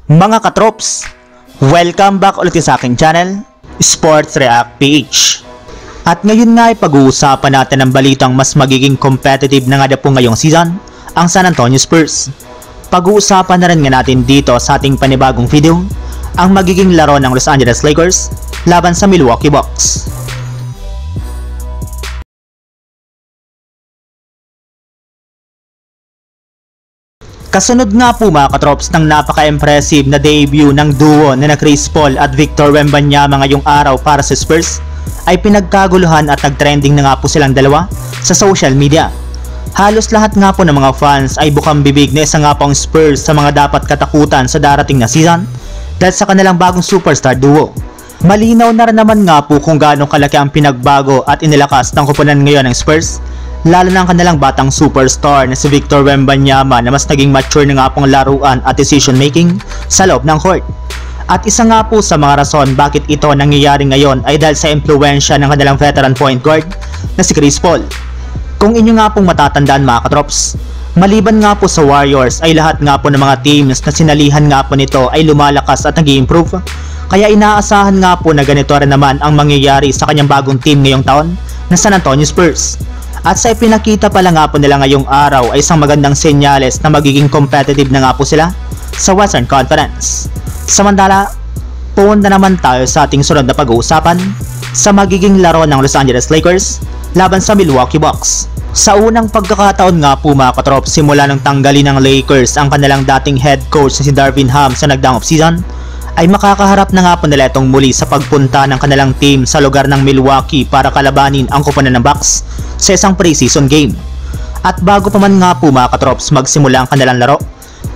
Mga katrops, welcome back ulit sa aking channel, Sports React PH. At ngayon nga ay pag-uusapan natin ang balitang mas magiging competitive na nga po ngayong season, ang San Antonio Spurs. Pag-uusapan na rin nga natin dito sa ating panibagong video, ang magiging laro ng Los Angeles Lakers laban sa Milwaukee Bucks. Kasunod nga po mga katrops ng napaka-impressive na debut ng duo na Chris Paul at Victor Wembanyama ngayong araw para sa Spurs, ay pinagkaguluhan at nag-trending na nga po silang dalawa sa social media. Halos lahat nga po ng mga fans ay bukang bibig na isa nga po ang Spurs sa mga dapat katakutan sa darating na season dahil sa kanilang bagong superstar duo. Malinaw na rin naman nga po kung gaano kalaki ang pinagbago at inilakas ng koponan ngayon ng Spurs, lalo na ang kanilang batang superstar na si Victor Wembanyama na mas naging mature na nga pong laruan at decision making sa loob ng court. At isa nga po sa mga rason bakit ito nangyayari ngayon ay dahil sa impluwensya ng kanilang veteran point guard na si Chris Paul. Kung inyo nga pong matatandaan mga katrops, maliban nga po sa Warriors ay lahat nga po ng mga teams na sinalihan nga po nito ay lumalakas at nag-i-improve. Kaya inaasahan nga po na ganito rin naman ang mangyayari sa kanyang bagong team ngayong taon na San Antonio Spurs. At sa ipinakita pala nga po nila ngayong araw ay isang magandang senyales na magiging competitive na nga po sila sa Western Conference. Samantala, punta naman tayo sa ating sunod na pag-uusapan sa magiging laro ng Los Angeles Lakers laban sa Milwaukee Bucks. Sa unang pagkakataon nga po mga katrop, simula nang tanggalin ng Lakers ang kanilang dating head coach na si Darvin Ham sa nagdaang off-season, ay makakaharap na nga po nila itong muli sa pagpunta ng kanilang team sa lugar ng Milwaukee para kalabanin ang koponan ng Bucks sa isang preseason game. At bago pa man nga po mga katrops magsimula ang kanilang laro,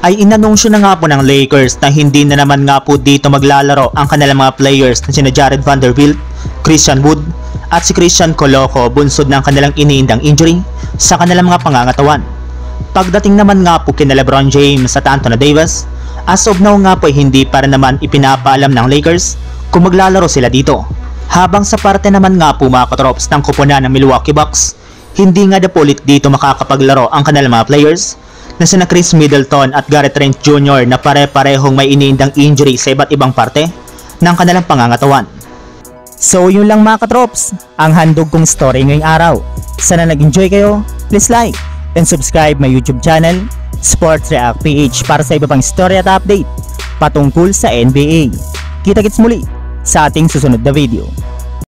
ay inanunsyo na nga po ng Lakers na hindi na naman nga po dito maglalaro ang kanilang mga players na sina Jared Vanderbilt, Christian Wood at si Christian Coloco bunsod ng kanilang iniindang injury sa kanilang mga pangangatawan. Pagdating naman nga po kina LeBron James at Anthony Davis, as of now nga po ay hindi para naman ipinapaalam ng Lakers kung maglalaro sila dito. Habang sa parte naman nga po mga katrops ng koponan ng Milwaukee Bucks, hindi nga po ulit dito makakapaglaro ang kanilang mga players na sina Chris Middleton at Garrett Trent Jr. na pare-parehong may iniindang injury sa iba't ibang parte ng kanilang pangangatawan. So yun lang mga katrops, ang handog kong story ngayong araw. Sana nag-enjoy kayo, please like and subscribe my YouTube channel, Sports React PH, para sa iba pang story at update patungkol sa NBA. Kita-kits muli sa ating susunod na video.